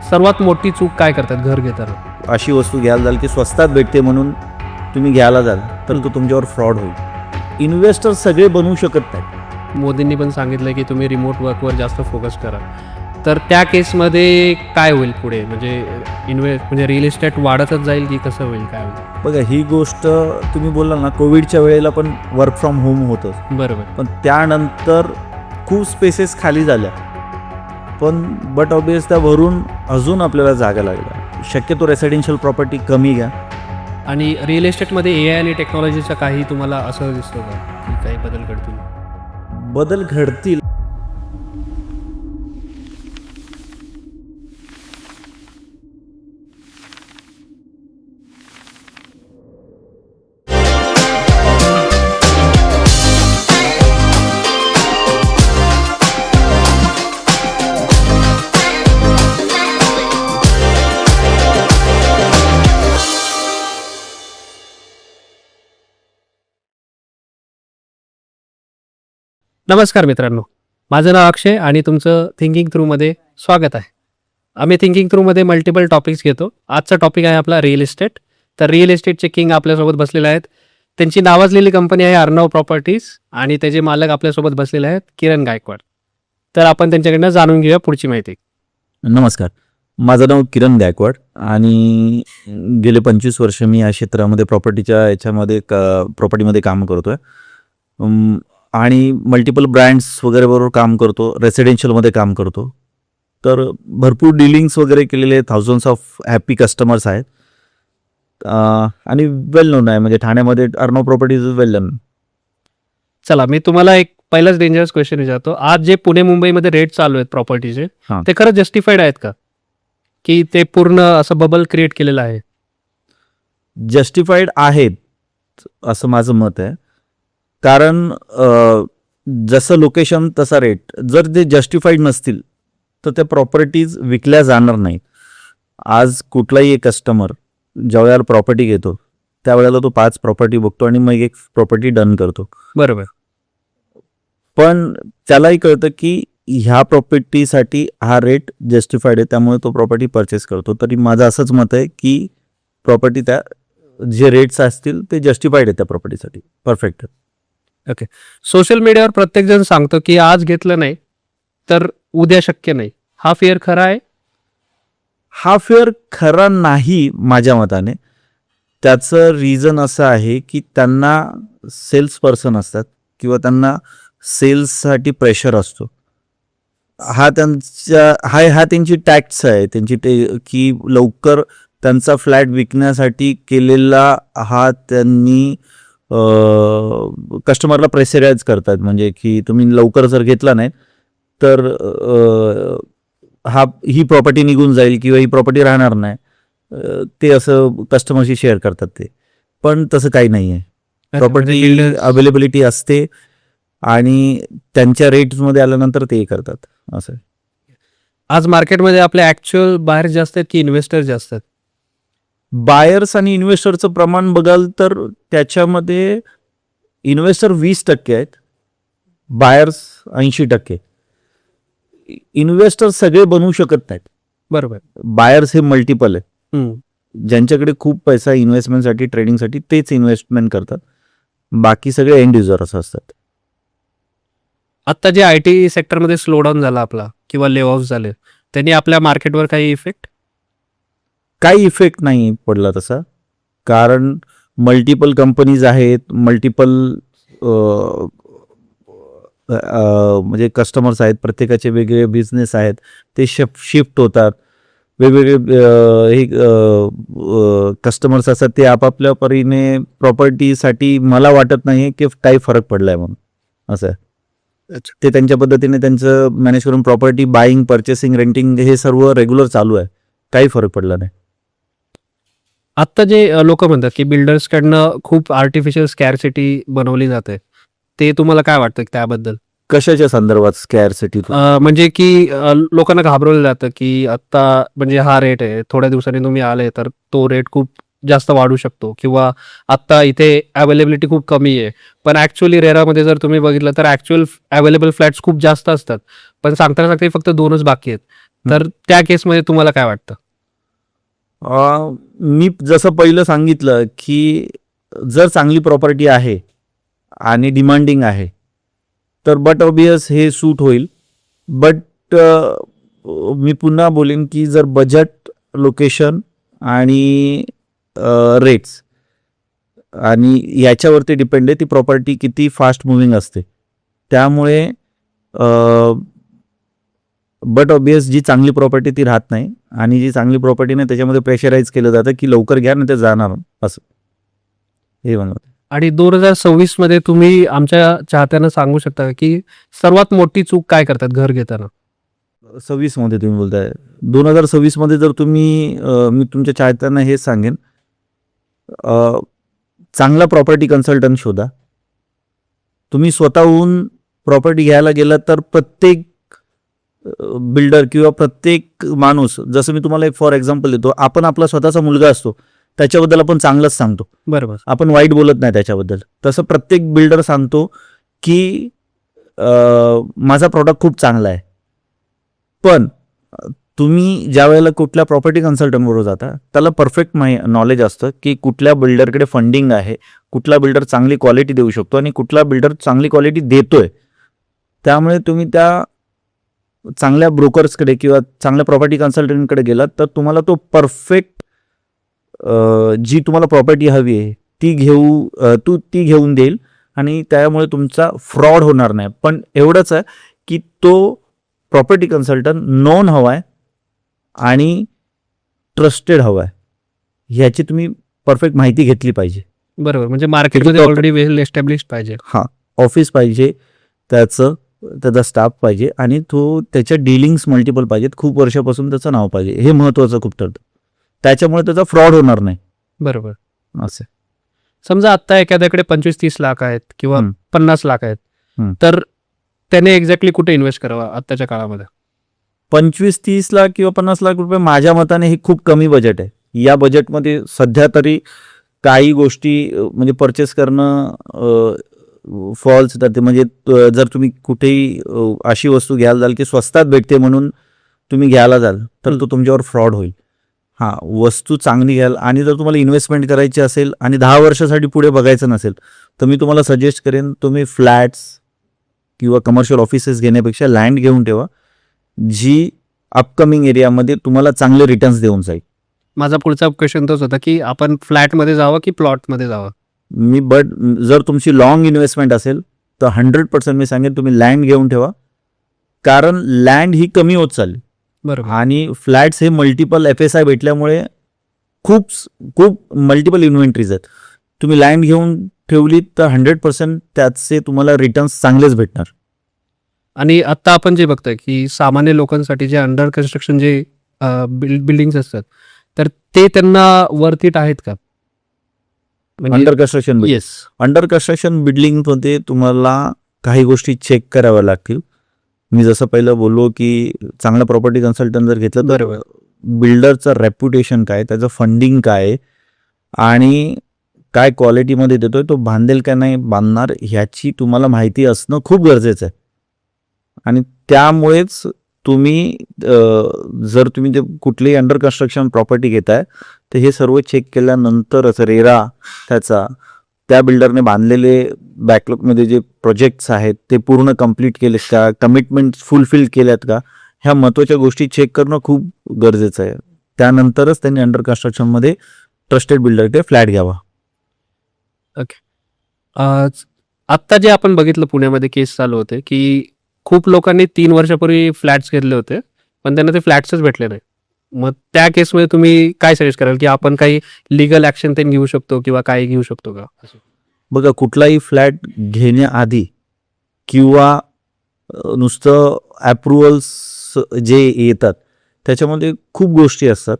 सर्वात मोठी चूक काय करतात घर घेताना? अशी वस्तू घ्यायला जाल की स्वस्तात भेटते म्हणून तुम्ही घ्यायला जाल तर तो तुमच्यावर फ्रॉड होईल. इन्व्हेस्टर सगळे बनवू शकत नाहीत. मोदींनी पण सांगितलं की तुम्ही रिमोट वर्कवर जास्त फोकस करा. तर त्या केसमध्ये काय होईल पुढे? म्हणजे रिअल इस्टेट वाढतच जाईल की कसं होईल, काय होईल? बघा, ही गोष्ट तुम्ही बोलला ना, कोविडच्या वेळेला पण वर्क फ्रॉम होम होतं, बरोबर. पण त्यानंतर खूप स्पेसेस खाली झाल्या, पण बट ऑब्वियस त्या भरून अजून आपल्याला जागा लागल्या. शक्यतो रेसिडेन्शियल प्रॉपर्टी कमी घ्या. आणि रिअल इस्टेटमध्ये AI आणि टेक्नॉलॉजीचा काही तुम्हाला असं दिसतं का की काही बदल घडतील? बदल घडतील. नमस्कार मित्रांनो, माझं नाव अक्षय आणि तुमचं थिंकिंग थ्रूमध्ये स्वागत आहे. आम्ही थिंकिंग थ्रूमध्ये मल्टिपल टॉपिक्स घेतो. आजचा टॉपिक आहे आपला रिअल इस्टेट. तर रिअल इस्टेटचे किंग आपल्यासोबत बसलेले आहेत. त्यांची नावाजलेली कंपनी आहे अर्णव प्रॉपर्टीज आणि त्याचे मालक आपल्यासोबत बसलेले आहेत किरण गायकवाड. तर आपण त्यांच्याकडनं जाणून घेऊया पुढची माहिती. नमस्कार, माझं नाव किरण गायकवाड आणि गेले 25 वर्ष मी या क्षेत्रामध्ये प्रॉपर्टीमध्ये काम करतोय आणि मल्टिपल ब्रँड्स वगैरे बरोबर काम करतो. रेसिडेन्शियलमध्ये काम करतो. तर भरपूर डिलिंग्स वगैरे केलेले, थाउजंड्स ऑफ हॅपी कस्टमर्स आहेत आणि वेल नोन आहे. म्हणजे ठाण्यामध्ये Arnav properties is well known. चला, मी तुम्हाला एक पहिलाच डेंजरस क्वेश्चन विचारतो. आज जे पुणे मुंबईमध्ये रेट चालू आहेत प्रॉपर्टीचे, हां. ते खरंच जस्टिफाईड आहेत का, की ते पूर्ण असं बबल क्रिएट केलेलं आहे? जस्टिफाईड आहेत असं माझं मत आहे. कारण जसं लोकेशन तसा रेट. जर ते जस्टिफाईड नसतील तर त्या प्रॉपर्टीज विकल्या जाणार नाहीत. आज कुठलाही एक कस्टमर ज्यावेळेला प्रॉपर्टी घेतो त्यावेळेला तो 5 प्रॉपर्टी बघतो आणि मग एक प्रॉपर्टी डन करतो. बरोबर. पण त्यालाही कळतं की ह्या प्रॉपर्टीसाठी हा रेट जस्टिफाईड आहे, त्यामुळे तो प्रॉपर्टी परचेस करतो. तरी माझं असंच मत आहे की प्रॉपर्टी त्या जे रेट्स असतील ते जस्टिफाईड आहे त्या प्रॉपर्टीसाठी. परफेक्ट. ओके. सोशल मीडियावर प्रत्येकजण सांगतो की आज घेतलं नाही तर उद्या शक्य नाही. हा फेअर खरा आहे? हा फेअर खरा नाही माझ्या मताने. त्याचं रिझन असं आहे की त्यांना सेल्स पर्सन असतात किंवा त्यांना सेल्ससाठी प्रेशर असतो. हा त्यांची टॅक्ट्स आहे त्यांची की लवकर त्यांचा फ्लॅट विकण्यासाठी केलेला हा त्यांनी कस्टमरला प्रेशराईज करतात. म्हणजे की तुम्ही लवकर जर घेतला नाही तर ही प्रॉपर्टी निघून जाईल किंवा ही प्रॉपर्टी राहणार नाही. ते असं कस्टमरशी शेअर करतात ते. पण तसं काही नाही आहे. प्रॉपर्टी अवेलेबिलिटी असते आणि त्यांच्या रेट्समध्ये आल्यानंतर ते करतात. असं आज मार्केटमध्ये आपले ॲक्च्युअल बायर जास्त आहेत की इन्व्हेस्टर जास्त आहेत? बायर्स आणि इन्व्हेस्टरचं प्रमाण बघाल तर त्याच्यामध्ये इन्व्हेस्टर 20% आहेत, बायर्स 80%. इन्व्हेस्टर सगळे बनवू शकत नाहीत. बरोबर. बायर्स हे मल्टिपल आहे. ज्यांच्याकडे खूप पैसा इन्व्हेस्टमेंटसाठी, ट्रेडिंगसाठी तेच इन्व्हेस्टमेंट करतात. बाकी सगळे एंड युजर असं असतात. आत्ता जे IT सेक्टरमध्ये स्लोडाऊन झाला आपला किंवा ले ऑफ झाले, त्यांनी आपल्या मार्केटवर काही इफेक्ट? काही इफेक्ट नाही पडला तसा. कारण मल्टिपल कंपनीज आहेत, मल्टिपल म्हणजे कस्टमर्स आहेत, प्रत्येकाचे वेगवेगळे बिझनेस आहेत, ते शिफ्ट होतात. वेगवेगळे कस्टमर्स असतात, ते आपापल्या परीने प्रॉपर्टीसाठी मला वाटत नाही की काही फरक पडला आहे म्हणून. असं आहे. ते त्यांच्या पद्धतीने त्यांचं मॅनेज करून प्रॉपर्टी बाईंग, पर्चेसिंग, रेंटिंग हे सर्व रेग्युलर चालू आहे. काही फरक पडला नाही. आत्ता जे लोक म्हणतात की बिल्डर्सकडनं खूप आर्टिफिशियल स्कॅरसिटी बनवली जाते, ते तुम्हाला काय वाटतं त्याबद्दल? कशाच्या संदर्भात स्कॅरसिटी? म्हणजे की लोकांना घाबरवलं जातं की आत्ता म्हणजे हा रेट आहे, थोड्या दिवसांनी तुम्ही आले तर तो रेट खूप जास्त वाढू शकतो किंवा आत्ता इथे अवेलेबिलिटी खूप कमी आहे. पण ॲक्च्युअली रेरामध्ये जर तुम्ही बघितलं तर ॲक्च्युअल अवेलेबल फ्लॅट्स खूप जास्त असतात. पण सांगता फक्त 2च बाकी आहेत. तर त्या केसमध्ये तुम्हाला काय वाटतं? मी जसं पहिलं सांगितलं की जर चांगली प्रॉपर्टी आहे आणि डिमांडिंग आहे तर बट ऑबियस हे सूट होईल. बट मी पुन्हा बोलेन की जर बजेट, लोकेशन आणि रेट्स आणि याच्यावरती डिपेंड आहे ती प्रॉपर्टी किती फास्ट मुव्हिंग असते. त्यामुळे बट ऑबियस जी चांगली प्रॉपर्टी ती राहत नाही आणि जी चांगली प्रॉपर्टी नाही त्याच्यामध्ये प्रेशराईज केलं जातं की लवकर घ्या नाही ते जाणार असं हे म्हणत. आणि 2026 मध्ये तुम्ही आमच्या चाहत्यांना सांगू शकता की सर्वात मोठी चूक काय करतात घर घेताना? 26 मध्ये तुम्ही बोलताय 2026 मध्ये जर तुम्ही मी तुमच्या चाहत्यांना हे सांगेन चांगला प्रॉपर्टी कन्सल्टंट शोधा. तुम्ही स्वतःहून प्रॉपर्टी घ्यायला गेलात तर प्रत्येक बिल्डर किंवा प्रत्येक माणूस, जसं मी तुम्हाला एक फॉर एक्झाम्पल देतो, आपण आपला स्वतःचा मुलगा असतो त्याच्याबद्दल आपण चांगलंच सांगतो, बरोबर. आपण वाईट बोलत नाही त्याच्याबद्दल. तसं प्रत्येक बिल्डर सांगतो की माझा प्रॉडक्ट खूप चांगला आहे. पण तुम्ही ज्या वेळेला कुठल्या प्रॉपर्टी कन्सल्टंटबरोबर जाता त्याला परफेक्ट नॉलेज असतं की कुठल्या बिल्डरकडे फंडिंग आहे, कुठला बिल्डर चांगली क्वालिटी देऊ शकतो आणि कुठला बिल्डर चांगली क्वालिटी देतोय. त्यामुळे तुम्ही त्या चांगल्या ब्रोकर्सकडे किंवा चांगल्या प्रॉपर्टी कन्सल्टंटकडे गेलात तर तुम्हाला तो परफेक्ट जी तुम्हाला प्रॉपर्टी हवी आहे ती घेऊन देईल आणि त्यामुळे तुमचा फ्रॉड होणार नाही. पण एवढंच आहे की तो प्रॉपर्टी कन्सल्टंट नोन हवा आहे आणि ट्रस्टेड हवा आहे. ह्याची तुम्ही परफेक्ट माहिती घेतली पाहिजे. बरोबर, म्हणजे मार्केटमध्ये ऑलरेडी वेल एस्टॅब्लिश्ड पाहिजे. हां, ऑफिस पाहिजे, त्याचा स्टाफ पाहिजे आणि तो त्याच्या डीलिंग्स मल्टिपल पाहिजेत, खूप वर्षापासून त्याचं नाव पाहिजे. हे महत्त्वाचं खूप ठरतं. त्याच्यामुळे त्याचा फ्रॉड होणार नाही. बरोबर. असं समजा आता एखाद्याकडे 25-30 लाख आहेत किंवा 50 लाख आहेत, तर त्याने एक्झॅक्टली कुठे इन्व्हेस्ट करावा आत्ताच्या काळामध्ये? 25-30 लाख किंवा 50 लाख रुपये माझ्या मताने हे खूप कमी बजेट आहे. या बजेटमध्ये सध्या तरी काही गोष्टी म्हणजे परचेस करणं फॉल्स जाते. म्हणजे जर तुम्ही कुठेही अशी वस्तू घ्यायला जाल की स्वस्तात भेटते म्हणून तुम्ही घ्यायला जाल तर तो तुमच्यावर फ्रॉड होईल. हां, वस्तू चांगली घ्याल आणि जर तुम्हाला इन्व्हेस्टमेंट करायची असेल आणि 10 वर्षासाठी पुढे बघायचं नसेल तर मी तुम्हाला सजेस्ट करेन तुम्ही फ्लॅट्स किंवा कमर्शियल ऑफिसेस घेण्यापेक्षा लँड घेऊन ठेवा जी अपकमिंग एरियामध्ये तुम्हाला चांगले रिटर्न्स देऊन जाईल. माझा पुढचा क्वेश्चन तोच होता की आपण फ्लॅटमध्ये जावं की प्लॉटमध्ये जावं? जर तुमची लॉंग इन्व्हेस्टमेंट असेल तर 100% मी सांगेन तुम्ही लँड घेऊन ठेवा. कारण लँड ही कमी होत चालली. बरोबर. आणि फ्लॅट्स हे मल्टिपल FSI भेटल्यामुळे खूप खूप मल्टिपल इन्व्हेंटरीज आहेत. तुम्ही लँड घेऊन ठेवली तर 100% त्याचे तुम्हाला रिटर्न्स चांगलेच भेटणार. आणि आता आपण जे बघतोय की सामान्य लोकांसाठी जे अंडर कन्स्ट्रक्शन जे बिल्डिंग्स असतात तर ते त्यांना वर्थ इट आहेत का? Under construction yes. Under construction बिल्डिंगमध्ये तुम्हाला काही गोष्टी चेक कराव्या लागतील. मी जसं पहिलं बोललो की चांगला प्रॉपर्टी कन्सल्टंट जर घेतलं तर बरोबर. बिल्डरचं रेप्युटेशन काय, त्याचं फंडिंग काय आणि काय क्वालिटीमध्ये देतोय, तो बांधेल का नाही बांधणार ह्याची तुम्हाला माहिती असणं खूप गरजेचं आहे. आणि त्यामुळेच तुम्ही जर तुम्ही ते कुठलीही अंडर कन्स्ट्रक्शन प्रॉपर्टी घेताय तर हे सर्व चेक केल्यानंतरच रेरा त्या बिल्डरने बांधलेले बॅकलॉगमध्ये जे प्रोजेक्ट्स आहेत ते पूर्ण कंप्लीट केलेत का, कमिटमेंट फुलफिल केल्यात का, ह्या महत्त्वाच्या गोष्टी चेक करणं खूप गरजेचं आहे. त्यानंतरच त्यांनी अंडर कन्स्ट्रक्शनमध्ये ट्रस्टेड बिल्डरकडे फ्लॅट घ्यावा. आत्ता जे आपण बघितलं पुण्यामध्ये केस चालू होते की खूप लोकांनी 3 वर्षापूर्वी फ्लॅट्स घेतले होते पण त्यांना ते फ्लॅट्सच भेटले नाही. मग त्या केसमध्ये तुम्ही काय सजेस्ट कराल की आपण काही लिगल ऍक्शन ते घेऊ शकतो किंवा काय घेऊ शकतो का? बघा, कुठलाही फ्लॅट घेण्याआधी किंवा नुसतं अप्रुव्हल्स जे येतात त्याच्यामध्ये खूप गोष्टी असतात.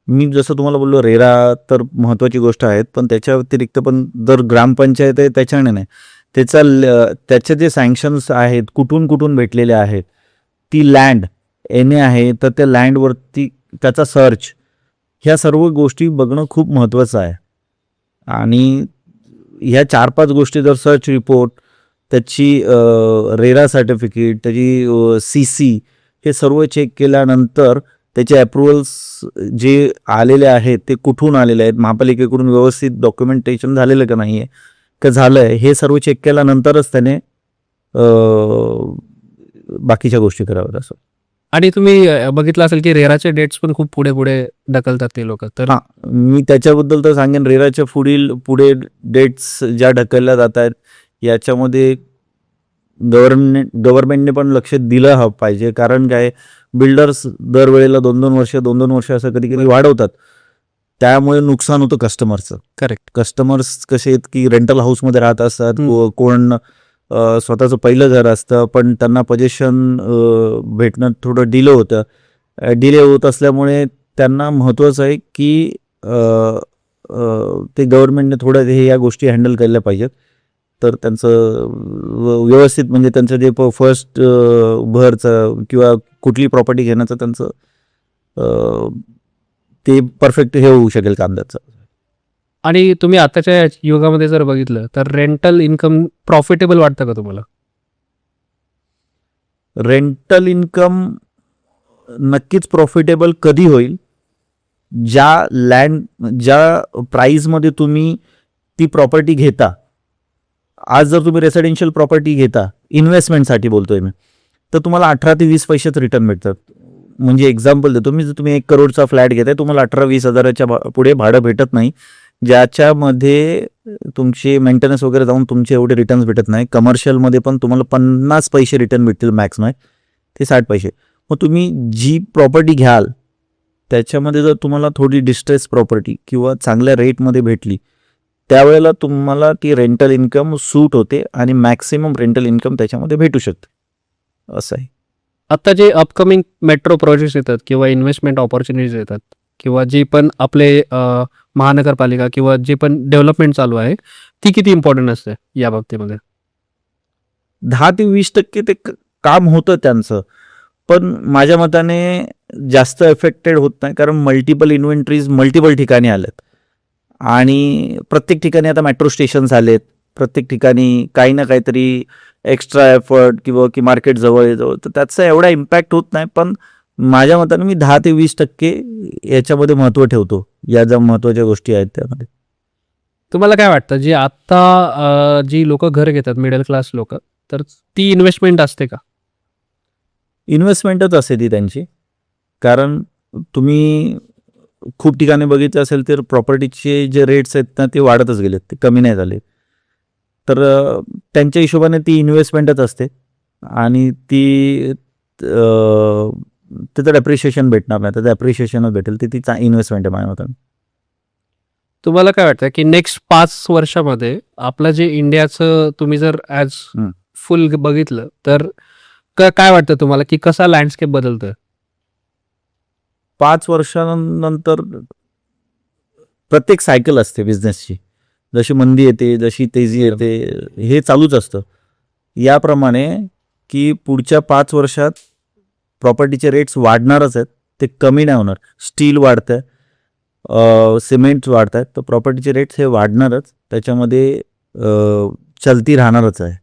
मी जसं तुम्हाला बोललो रेरा तर महत्त्वाची गोष्ट आहेत पण त्याच्या व्यतिरिक्त पण जर ग्रामपंचायत आहे त्याच्याने नाही, त्याचे जे सँक्शन्स आहेत कुठून भेटलेले आहेत, ती लँड एने आहे तर त्या लँडवरती त्याचा सर्च, ह्या सर्व गोष्टी बघणं खूप महत्त्वाचं आहे. आणि ह्या 4-5 गोष्टी जर सर्च रिपोर्ट, त्याची रेरा सर्टिफिकेट, त्याची CC हे सर्व चेक केल्यानंतर त्याचे अप्रुव्हल्स जे आलेले आहेत ते कुठून आलेले आहेत, महापालिकेकडून व्यवस्थित डॉक्युमेंटेशन झालेलं का नाही आहे, का झालं आहे, हे सर्व चेक केल्यानंतरच त्याने बाकीच्या गोष्टी कराव्यात असं. आणि तुम्ही बघितलं असेल की रेराचे डेट्स पण खूप पुढे पुढे ढकलतात ते लोक. तर हां, मी त्याच्याबद्दल तर सांगेन, रेराच्या पुढे डेट्स ज्या ढकलल्या जात आहेत याच्यामध्ये गव्हर्नमेंटने पण लक्ष दिलं पाहिजे. कारण काय, बिल्डर्स दरवेळेला 2-2 वर्ष असं कधी कधी वाढवतात, त्यामुळे नुकसान होतं कस्टमरचं. करेक्ट. कस्टमर्स कसे आहेत की रेंटल हाऊसमध्ये राहत असतात, कोण स्वतःचं पहिलं घर असतं, पण त्यांना पोझिशन भेटणं थोडं डिले होत असल्यामुळे त्यांना महत्त्वाचं आहे की ते गव्हर्नमेंटने थोडं या गोष्टी हँडल केल्या पाहिजेत. तर त्यांचं व्यवस्थित म्हणजे त्यांचं जे फर्स्ट भरचं किंवा कुठली प्रॉपर्टी घेण्याचं त्यांचं ते परफेक्ट हे होऊ शकेल काम त्याचं. आणि तुम्ही आताच्या युगामध्ये जर बघितलं तर रेंटल इन्कम प्रॉफिटेबल वाटतं का तुम्हाला? रेंटल इन्कम नक्कीच प्रॉफिटेबल कधी होईल, ज्या प्राईजमध्ये तुम्ही ती प्रॉपर्टी घेता. आज जर तुम्ही रेसिडेन्शियल प्रॉपर्टी घेता, इन्व्हेस्टमेंटसाठी बोलतोय मी, तर तुम्हाला 18 ते 20 पैसेच रिटर्न भेटतात. म्हणजे एक्झाम्पल देतो मी, जर तुम्ही 1 करोडचा फ्लॅट घेताय, तुम्हाला 18-20 हजाराच्या पुढे भाडं भेटत नाही, ज्याच्यामध्ये तुमचे मेंटेनन्स वगैरे जाऊन तुमचे एवढे रिटर्न्स भेटत नाही. कमर्शियलमध्ये पण तुम्हाला 50 पैसे रिटर्न भेटतील मॅक्स नाही, ते 60 पैसे. मग तुम्ही जी प्रॉपर्टी घ्याल त्याच्यामध्ये जर तुम्हाला थोडी डिस्ट्रेस प्रॉपर्टी किंवा चांगल्या रेटमध्ये भेटली, त्यावेळेला तुम्हाला ती रेंटल इन्कम सूट होते आणि मॅक्सिमम रेंटल इन्कम त्याच्यामध्ये भेटू शकते, असं आहे. आता जे अपकमिंग मेट्रो प्रोजेक्ट्स येतात किंवा इन्व्हेस्टमेंट ऑपॉर्च्युनिटीज येतात किंवा जी पण आपले महानगरपालिका किंवा जे पण डेव्हलपमेंट चालू आहे, ती किती इम्पॉर्टंट असते या बाबतीमध्ये? 10 ते 20% ते काम होतं त्यांचं, पण माझ्या मताने जास्त एफेक्टेड होत नाही, कारण मल्टिपल इन्व्हेंटरीज मल्टिपल ठिकाणी आलेत आणि प्रत्येक ठिकाणी आता मेट्रो स्टेशन्स आलेत. प्रत्येक ठिकाणी काही ना काहीतरी एक्स्ट्रा एफर्ट किंवा की मार्केट जवळ, तर त्याचा एवढा इम्पॅक्ट होत नाही. पण माझ्या मताने मी 10 ते 20% याच्यामध्ये महत्त्व ठेवतो, या ज्या महत्त्वाच्या गोष्टी आहेत त्यामध्ये. तुम्हाला काय वाटतं, जी आत्ता जी लोक घर घेतात, मिडल क्लास लोक, तर ती इन्व्हेस्टमेंट असते का? इन्व्हेस्टमेंटच असते ती त्यांची, कारण तुम्ही खूप ठिकाणी बघितलं असेल तर प्रॉपर्टीचे जे रेट्स आहेत ना ते वाढतच गेलेत, ते कमी नाही झाले. तर त्यांच्या हिशोबाने ती इन्व्हेस्टमेंटच असते आणि ती त्याचं ॲप्रिशिएशन भेटणार नाही, त्याचं ॲप्रिशिएशनच भेटेल, ती इन्व्हेस्टमेंट आहे माझ्या मताने. तुम्हाला काय वाटतं की नेक्स्ट 5 वर्षामध्ये आपलं जे इंडियाचं तुम्ही जर ॲज फुल बघितलं तर काय वाटतं तुम्हाला की कसा लँडस्केप बदलतोय? 5 वर्षानंतर प्रत्येक सायकल असते बिझनेसची, जशी मंदी येते, जशी तेजी येते, हे चालूच असतं. याप्रमाणे की पुढच्या 5 वर्षात प्रॉपर्टीचे रेट्स वाढणारच आहेत, ते कमी नाही होणार. स्टील वाढतंय, सिमेंट वाढत आहेत, तर प्रॉपर्टीचे रेट्स हे वाढणारच, त्याच्यामध्ये चलती राहणारच आहे,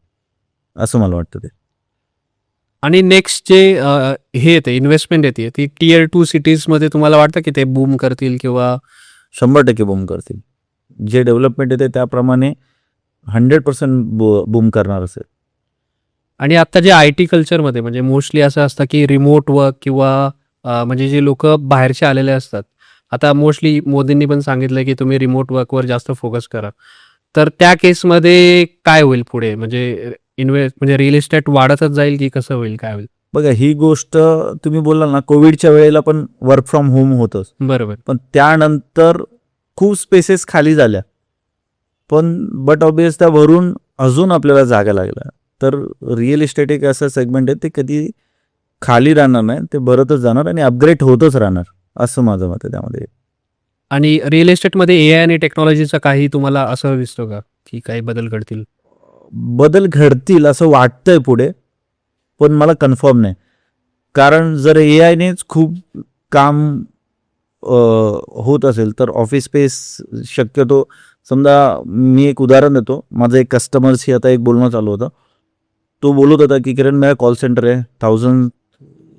असं मला वाटतं. ते आणि नेक्स्ट जे हे येते इन्व्हेस्टमेंट येते ती Tier 2 सिटीजमध्ये तुम्हाला वाटतं की ते बूम करतील किंवा 100% बूम करतील. जे डेव्हलपमेंट येते त्याप्रमाणे 100% बूम करणार असेल. आणि आता जे IT कल्चरमध्ये म्हणजे मोस्टली असं असतं की रिमोट वर्क किंवा म्हणजे जे लोक बाहेरचे आलेले असतात, आता मोस्टली मोदींनी पण सांगितलं की तुम्ही रिमोट वर्कवर जास्त फोकस करा. तर त्या केसमध्ये काय होईल पुढे? म्हणजे म्हणजे रिअल इस्टेट वाढतच जाईल की कसं होईल, काय होईल? बघा, ही गोष्ट तुम्ही बोलाल ना, कोविडच्या वेळेला पण वर्क फ्रॉम होम होतंच, बरोबर. पण त्यानंतर खूप स्पेसेस खाली झाल्या, बट ऑब्वियस त्या भरून अजून आपल्याला जागा लागल्या. तर रिअल इस्टेट एक असं सेगमेंट आहे, ते कधी खाली राहणार नाही, ते भरतच जाणार आणि अपग्रेड होतच राहणार, असं माझं मत आहे त्यामध्ये. आणि रिअल इस्टेटमध्ये AI आणि टेक्नॉलॉजीचा काही तुम्हाला असं दिसतो का की काही बदल घडतील? बदल घडतील असं वाटतंय पुढे, पण मला कन्फर्म नाही. कारण जर AIनेच खूप काम होत असेल तर ऑफिस स्पेस शक्यतो, समजा मी एक उदाहरण देतो, माझं एक कस्टमरशी आता एक बोलणं चालू होतं. तो बोलत होता की किरण, मेरा कॉल सेंटर है, 1000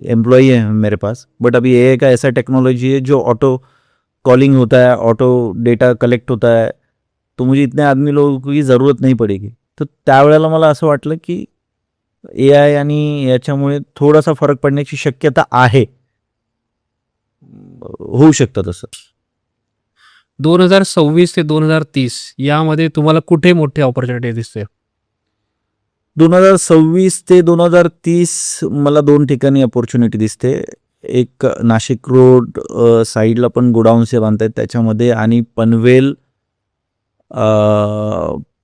एम्प्लॉई है मेरे पास, बट अभी एआई का ऐसा टेक्नोलॉजी है जो ऑटो कॉलिंग होता है, ऑटो डेटा कलेक्ट होता है, तो मुझे इतने आदमी लोगों की ज़रूरत नाही पडेगी. तर त्यावेळेला मला असं वाटलं की एआय आणि याच्यामुळे थोडासा फरक पडण्याची शक्यता आहे. होऊ शकतं तसं. 2026 ते 2030 यामध्ये तुम्हाला कुठे मोठी ऑपॉर्च्युनिटी दिसते? 2026 ते 2030 मला 2 ठिकाणी अपॉर्च्युनिटी दिसते. एक नाशिक रोड साईडला पण गोडाऊन्स बांधतायत त्याच्यामध्ये, आणि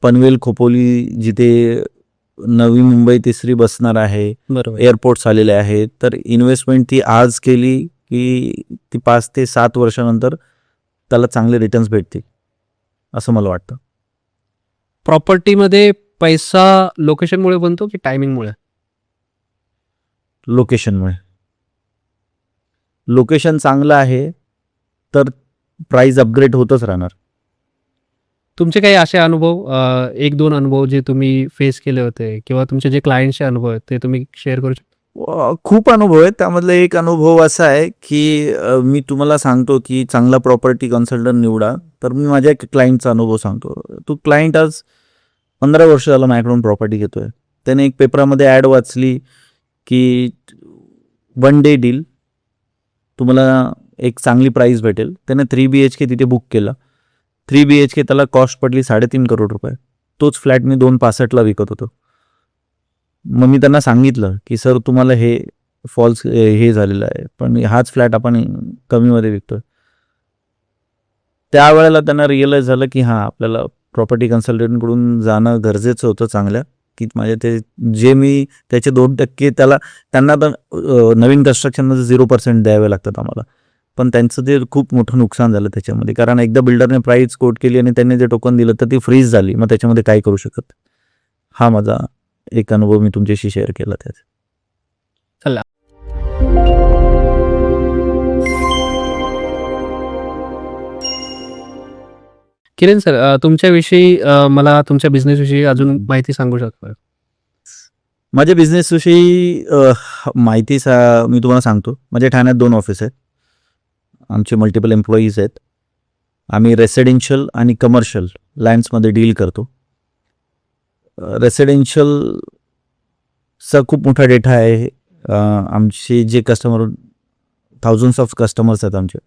पनवेल खोपोली जिथे नवी मुंबई तिसरी बसणार आहे, बरोबर. एअरपोर्ट्स आलेले आहेत. तर इन्व्हेस्टमेंट ती आज केली की ती 5 ते 7 वर्षानंतर त्याला चांगले रिटर्न्स भेटतील असं मला वाटतं. प्रॉपर्टीमध्ये पैसा लोकेशनमुळे बनतो की टायमिंगमुळे? लोकेशनमुळे. लोकेशन चांगलं आहे तर प्राइस अपग्रेड होतच राहणार. तुमचे काही असे अनुभव, 1-2 अनुभव जे तुम्ही फेस केले होते किंवा तुमचे जे क्लायंटचे अनुभव आहेत ते तुम्ही शेअर करू शकता? खूप अनुभव आहेत. त्यामधला एक अनुभव असा आहे की मी तुम्हाला सांगतो की चांगला प्रॉपर्टी कन्सल्टंट निवडा. तर मी माझ्या एक क्लायंटचा अनुभव सांगतो. तो क्लायंट आज 15 वर्ष झालं माझ्याकडून प्रॉपर्टी घेतोय. त्याने एक पेपरामध्ये ॲड वाचली की 1 डे डील, तुम्हाला एक चांगली प्राईस भेटेल. त्याने 3 BHK तिथे बुक केला. 3 BHK त्याला कॉस्ट पडली 3.5 करोड रुपये. तोच फ्लॅट मी 2.65ला विकत होतो. मग मी त्यांना सांगितलं की सर तुम्हाला हे फॉल्स हे झालेलं आहे, पण हाच फ्लॅट आपण कमीमध्ये विकतोय. त्यावेळेला त्यांना रिअलाईज झालं की हां, आपल्याला प्रॉपर्टी कन्सल्टंटकडून जाणं गरजेचं होतं चांगल्या, की माझे ते जे मी त्याचे 2% त्यांना तर नवीन कन्स्ट्रक्शनमध्ये 0% द्यावे लागतात आम्हाला. पण त्यांचं ते खूप मोठं नुकसान झालं त्याच्यामध्ये, कारण एकदा बिल्डरने प्राईस कोट केली आणि त्यांनी जे टोकन दिलं तर ती फ्रीज झाली. मग त्याच्यामध्ये काय करू शकत. हा माझा एक अनुभव मी तुमच्याशी शेअर केला त्याचा. चला. किरण सर, तुमच्याविषयी मला तुमच्या बिझनेसविषयी अजून माहिती सांगू शकता? माझ्या बिझनेसविषयी माहिती मी तुम्हाला सांगतो. माझ्या ठाण्यात 2 ऑफिस आहेत. आमचे मल्टिपल एम्प्लॉईज आहेत. आम्ही रेसिडेन्शियल आणि कमर्शियल लँड्समध्ये डील करतो. रेसिडेन्शियलचा खूप मोठा डेटा आहे. आमचे जे कस्टमर थाउजंड्स ऑफ कस्टमर्स आहेत आमचे.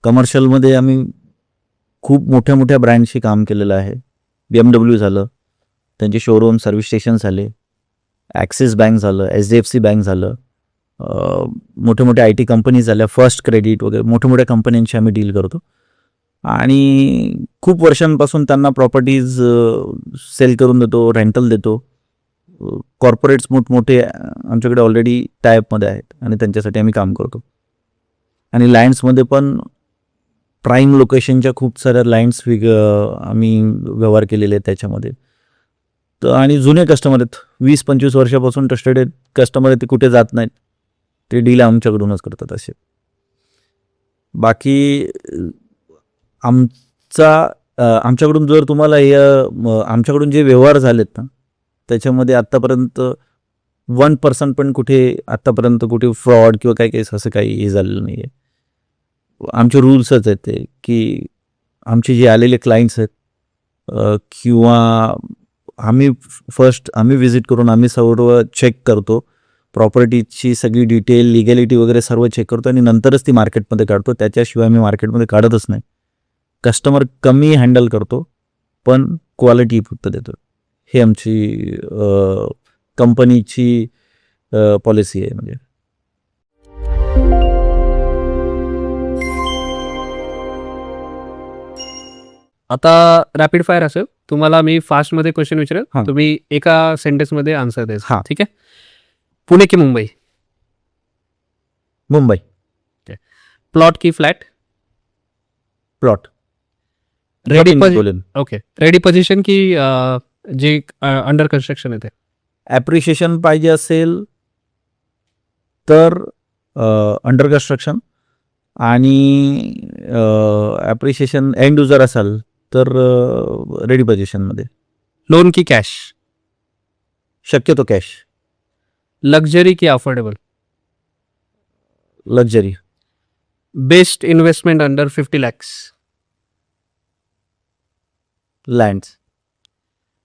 कमर्शियलमध्ये आम्ही खूप मोठ्या मोठ्या ब्रँडशी काम केलेलं आहे. BMW झालं, त्यांचे शोरूम सर्व्हिस स्टेशन झाले, ॲक्सिस बँक झालं, HDFC बँक झालं, मोठे मोठे IT कंपनीज झाल्या, फर्स्ट क्रेडिट वगैरे मोठ्या मोठ्या कंपन्यांशी आम्ही डील करतो. आणि खूप वर्षांपासून त्यांना प्रॉपर्टीज सेल करून देतो, रेंटल देतो. कॉर्पोरेट्स मोठमोठे आमच्याकडे ऑलरेडी टायअपमध्ये आहेत आणि त्यांच्यासाठी आम्ही काम करतो. आणि लँड्समध्ये पण प्राईम लोकेशनच्या खूप साऱ्या लँड्स आम्ही व्यवहार केलेले आहेत त्याच्यामध्ये. तर आणि जुने कस्टमर आहेत, 20-25 वर्षापासून ट्रस्टेड कस्टमर आहेत, ते कुठे जात नाहीत, ते डील आमच्याकडूनच करतात असे. बाकी आमच्याकडून जर तुम्हाला आमच्याकडून जे व्यवहार झालेत ना त्याच्यामध्ये आत्तापर्यंत 1% पण कुठे फ्रॉड किंवा काही केस असं काही हे झालेलं नाही आहे. आमचे रूल्सच आहेत ते की आमचे जे आलेले क्लायंट्स आहेत किंवा आम्ही व्हिजिट करून आम्ही सर्व चेक करतो. प्रॉपर्टीची सगळी डिटेल, लिगॅलिटी वगैरे सर्व चेक करतो आणि नंतरच ती मार्केटमध्ये काढतो. त्याच्याशिवाय आम्ही मार्केटमध्ये काढतच नाही. कस्टमर कमी हँडल करतो पण क्वालिटी फक्त देतो. हे आमची कंपनीची पॉलिसी आहे. म्हणजे आता रॅपिड फायर असेल, तुम्हाला मी फास्टमध्ये क्वेश्चन विचारेल, हां. तुम्ही एका सेंटेन्समध्ये आन्सर द्यायचं. हां. ठीक आहे? पुणे की मुंबई? मुंबई. प्लॉट की फ्लॅट? प्लॉट. रेडी बोलेन. ओके. रेडी पोझिशन की जे अंडर कन्स्ट्रक्शन आहे ते? ॲप्रिशिएशन पाहिजे असेल तर अंडर कन्स्ट्रक्शन, आणि ॲप्रिशिएशन एंड युजर असाल तर रेडी पोझिशनमध्ये. लोन की कॅश? शक्यतो कॅश. लक्झरी की affordable? Luxury. Best investment under 50 lakhs. Lands.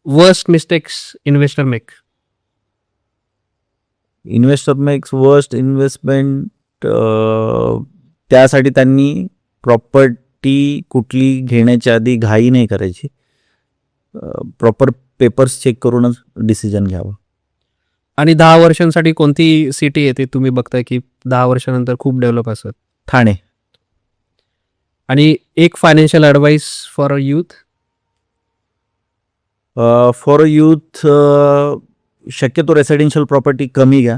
Worst mistakes investor make. Investor makes worst investment. त्यासाठी त्यांनी प्रॉपर्टी कुठली घेण्याच्या आधी घाई नाही करायची. प्रॉपर पेपर्स चेक करूनच डिसिजन घ्यावं. आणि 10 वर्षांसाठी कोणती सिटी येते तुम्ही बघताय की 10 वर्षानंतर खूप डेव्हलप असत. ठाणे. आणि एक financial advice for a youth. For a youth शक्यतो रेसिडेन्शियल प्रॉपर्टी कमी घ्या.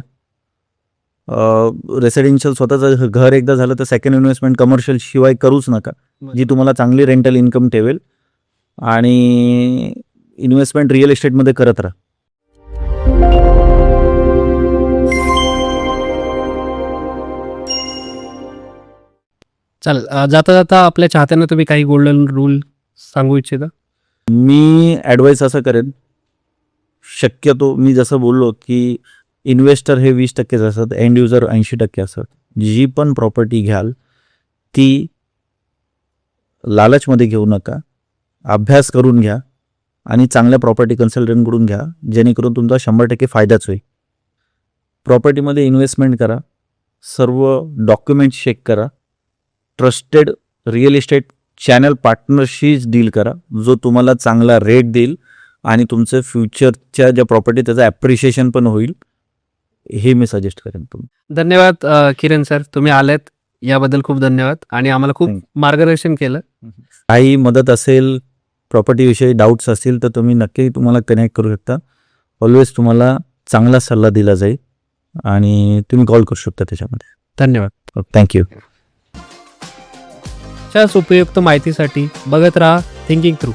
रेसिडेन्शियल स्वतःचं घर एकदा झालं तर सेकंड इन्व्हेस्टमेंट कमर्शियल शिवाय करूच नका, जी तुम्हाला चांगली रेंटल इन्कम ठेवेल. आणि इन्व्हेस्टमेंट रिअल इस्टेटमध्ये करत राहा. चालेल. जाता जाता आपल्या चाहत्यांना तुम्ही काही गोल्डन रूल सांगू इच्छिता? मी ॲडवाईस असं करेन, शक्यतो मी जसं बोललो की इन्व्हेस्टर हे 20% असतात, एंड युजर 80% असतात. जी पण प्रॉपर्टी घ्याल ती लालचमध्ये घेऊ नका, अभ्यास करून घ्या आणि चांगल्या प्रॉपर्टी कन्सल्टंटकडून घ्या, जेणेकरून तुमचा 100% फायदाच होईल. प्रॉपर्टीमध्ये इन्व्हेस्टमेंट करा, सर्व डॉक्युमेंट्स चेक करा, ट्रस्टेड रिअल इस्टेट चॅनल पार्टनरशीच डील करा, जो तुम्हाला चांगला रेट देईल आणि तुमचं फ्युचरच्या ज्या प्रॉपर्टी त्याचं ॲप्रिशिएशन पण होईल, हे मी सजेस्ट करेन तुम्ही. धन्यवाद किरण सर, तुम्ही आलेत याबद्दल खूप धन्यवाद आणि आम्हाला खूप मार्गदर्शन केलं. काही मदत असेल, प्रॉपर्टीविषयी डाऊट्स असतील तर तुम्ही नक्की तुम्हाला कनेक्ट करू शकता. ऑलवेज तुम्हाला चांगला सल्ला दिला जाईल आणि तुम्ही कॉल करू शकता त्याच्यामध्ये. धन्यवाद. थँक्यू. अशाच उपयुक्त माहितीसाठी बघत राहा थिंकिंग थ्रू.